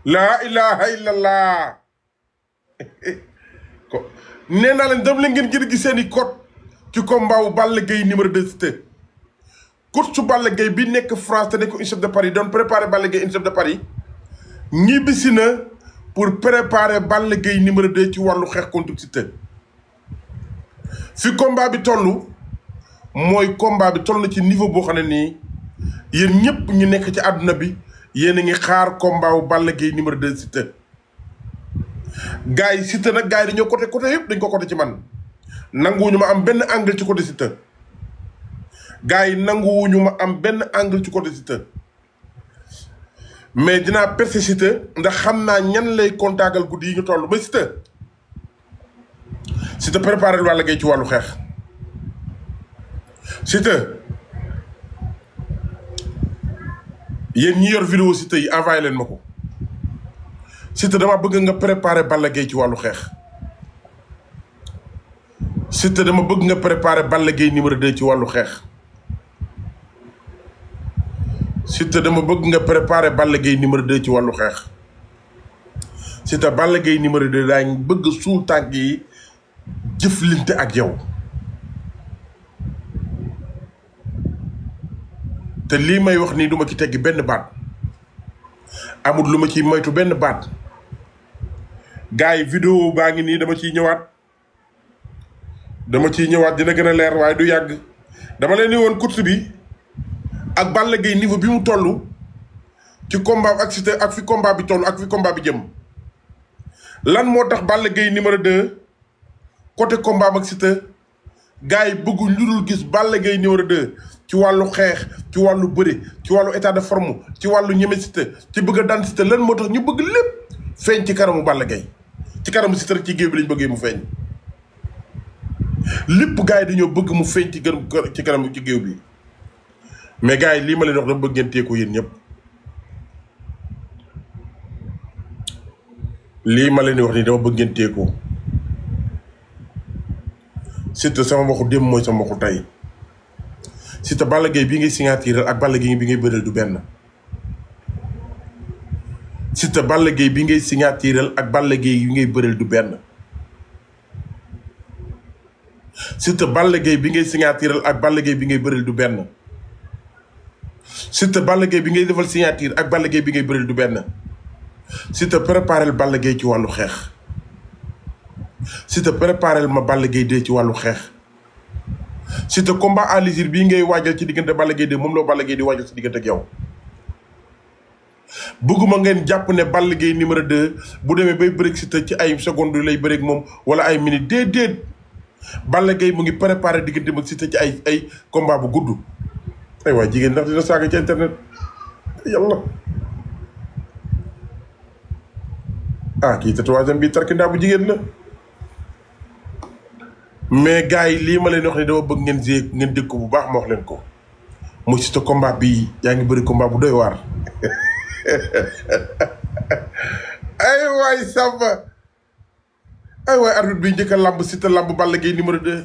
laa ilaha illallah ko nee naa leen dem leen ngeen gën a gis seeni code ci combat wu Balla Gaye numéro 2 Siteu. coach su Balla Gaye bi nekk France te nekk INSEP de Paris doon préparé Balla Gaye INSEP de Paris ñibbisi na pour préparer Balla Gaye numéro 2 ci wàllu xeex contre Siteu. fi combat bi toll mooy combat bi toll na ci niveau boo xam ne nii yéen ñëpp ñu nekk ci àdduna bi yéen a ngi xaar combat wu Balla Gaye numéro 2 Siteu. gars yi Siteu nag gars yi dañoo côté yëpp dañ ko côté ci man nanguwuñu ma am benn angle ci côté Siteu. gars yi nanguwuñu ma am benn angle ci côté Siteu mais dinaa percer Siteu ndax xam naa ñan lay kontaagal guddi yi ñu toll ba Siteu préparé Balla Gaye ci wàllu xeex. Siteu yéen ñi yor vidéo Siteu yi envoyé leen ma ko. Siteu dama bëgg nga préparer Balla Gaye ci wàllu xeex. Siteu dama bëgg nga préparer Balla Gaye numéro 2 ci wàllu xeex. Siteu dama bëgg nga préparer Balla Gaye numéro 2 ci wàllu xeex. Siteu Balla Gaye numéro 2 daañ bëgg suul tànk yi jëflante ak yow. te lii may wax nii duma ci teggi benn baat amul lu ma ciy moytu benn baat. gars yi vidéo baa ngi nii dama ciy ñëwaat dina gën a leer waaye du yàgg. dama leen ni woon course bi ak Balla Gaye niveau bi mu toll ci combat ak Siteu ak fi combat bi toll ak fi combat bi jëm. lan moo tax Balla Gaye numéro 2 côté combat ak Siteu gars yi bëgguñ lu dul gis Balla Gaye numéro 2 ci wàllu xeex ci wàllu bëri ci wàllu état de forme ci wàllu ñeme Siteu ci bëgg a daan Siteu lan moo tax ñu bëgg lépp feeñ ci kanamu Balla Gaye ci kanamu Siteu rek ci géew bi lañ bëggee mu feeñ. lépp gars yi dañoo bëgg mu feeñ ci kanamu ci géew bi mais gars yi lii ma leen wax dama bëgg ngeen téye ko yéen ñëpp. lii ma leen di wax nii dama bëgg ngeen téye ko. Siteu sama waxu démb mooy sama waxu tey. Siteu Balla Gaye bi ngay signature ak Balla Gaye bi ngay bëreel du benn. Siteu Balla Gaye bi ngay signature ak Balla Gaye yi ngay bëreel du benn. Siteu Balla Gaye bi ngay signature ak Balla Gaye bi ngay bëreel du benn. Siteu Balla Gaye bi ngay defal signature ak Balla Gaye bi ngay bëreel du benn. Siteu préparel Balla Gaye ci wàllu xeex. Siteu préparel ma Balla Gaye 2 ci wàllu xeex. Siteu combat à l'usure bii ngay waajal ci diggante Balla Gaye 2 moom la Balla Gaye di waajal ci diggante ak yow. bëgguma ngeen jàpp ne Balla Gaye numéro 2 bu demee bay bëreeg Siteu ci ay secondes lay bëreeg moom wala ay minutes déedéet. Balla Gaye mu ngi préparé diggante ak Siteu ci ay combat bu gudd. ay waay jigéen ndax dina saaga ci internet yàlla. kii tatouage bi tarkindaa bu jigéen la. mais gars yi lii ma leen wax ni dama bëgg ngeen dégg ko bu baax ma wax leen ko. muy Siteu combat bii yaa ngi bëri combat bu doy waar. ay waay Samba. ay waay arbitre bi njëkk a lamb Siteu lamb Balla Gaye numéro 2.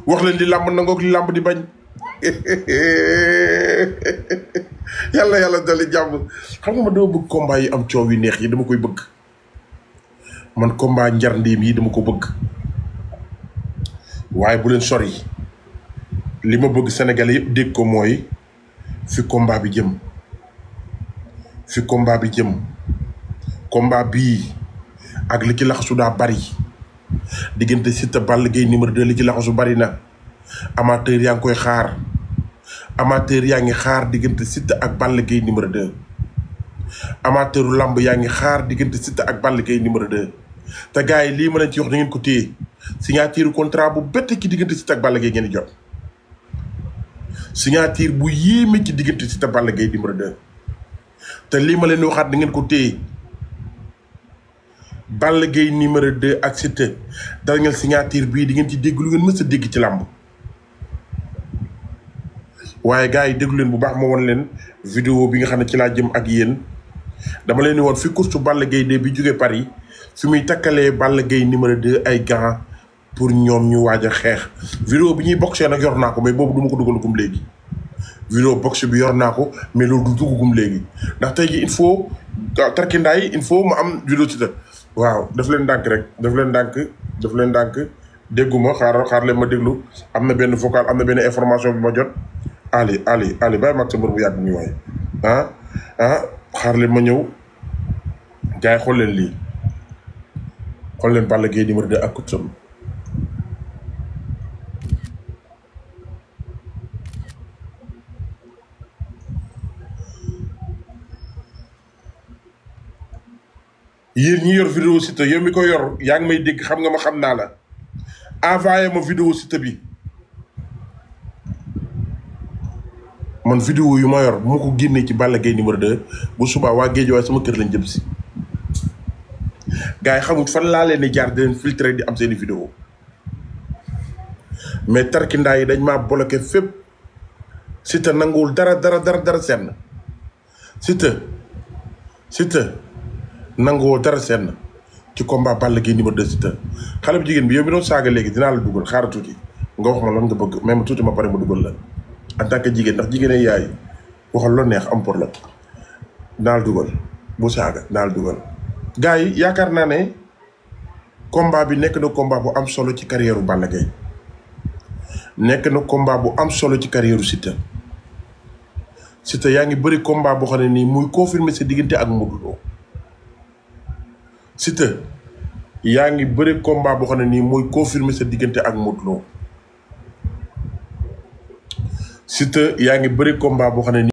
wax leen li lamb nangook li lamb di bañ. yàlla dali jàmm. xam nga ma dama bëgg combat yi am coow yu neex yi dama koy bëgg. man combat njar ndéem yi dama ko bëgg. waaye bu leen sori li ma bëgg Sénégalais yëpp dégg ko mooy fi combat bi jëm. fi combat bi jëm. combat bii ak li ci laxasu daa bari. diggante Siteu Balla Gaye numéro 2 li ci laxasu bari na. amateur yaa ngi koy xaar. amateur yaa ngi xaar diggante Siteu ak Balla Gaye numéro 2. amateuru lamb yaa ngi xaar diggante Siteu ak Balla Gaye numéro 2. te gars yi lii ma leen ci wax da ngeen ko téye signature contrat bu bett ci diggante Siteu ak Balla Gaye ngeen di jot. signature bu yéeme ci diggante Siteu Balla Gaye numéro 2. te lii ma leen di waxaat da ngeen ko téye Balla Gaye numéro 2 ak Siteu dara ngeen signature bii di ngeen ci dégg lu ngeen mës a dégg ci làmb. waaye gars yi déglu leen bu baax ma won leen vidéo bi nga xam ne ci laa jëm ak yéen dama leen di woon fi course Balla Gaye 2 bi jóge Paris fi muy takkalee Balla Gaye numéro 2 ay gants pour ñoom ñu waaj a xeex. vidéo bi ñuy boxee nag yor naa ko mais boobu du ma ko dugal comme léegi vidéo box bi yor naa ko mais loolu du duggagum léegi ndax tey ji il faut tarkindaay il faut ma am vidéo Siteu waaw daf leen ndànk rek daf leen ndànk dégguma xaar leen ma déglu am na benn vocal am na benn information bi ma jot Ali bàyyi mag sa mbër bu yàgg mi waaye xaar leen ma ñëw gars yi xool leen lii xool leen Balla Gaye numéro 2 ak kutsam yéen ñi yor vidéo Siteu yow mi ko yor yaa ngi may dégg xam nga ma xam naa la envoyé ma vidéo Siteu bi man vidéo yu ma yor bu ma ko génnee ci Balla Gaye numéro 2 bu subaa waa géej waaye sama kër lañ jëm si gars yi xamul fan laa leen di jaar di leen filtré di am seeni vidéo mais tarkindaa yi dañ maa bloqué fépp Siteu nanguwul dara senn Siteu nanguwoo dara senn ci combat Balla Gaye numéro 2 Siteu xale bu jigéen bi yow mi doon saaga léegi dinaa la dugal xaaral tuuti nga wax ma lan nga bëgg même tuuti ma pare ma dugal la en tant que jigéen ndax jigéen yaay waxal loo neex am problème dinaa la dugal bu saaga dinaa la dugal. gars yi yaakaar naa ne combat bi nekk na combat bu am solo ci carrière Balla Gaye nekk na combat bu am solo ci carrière Siteu yaa ngi bëri combat boo xam ne nii muy confirmer sa diggante ak Modou Lo Siteu yaa ngi bëri combat boo xam ne nii muy confirmer sa diggante ak Modou Lo Siteu yaa ngi bëri combat boo xam ne nii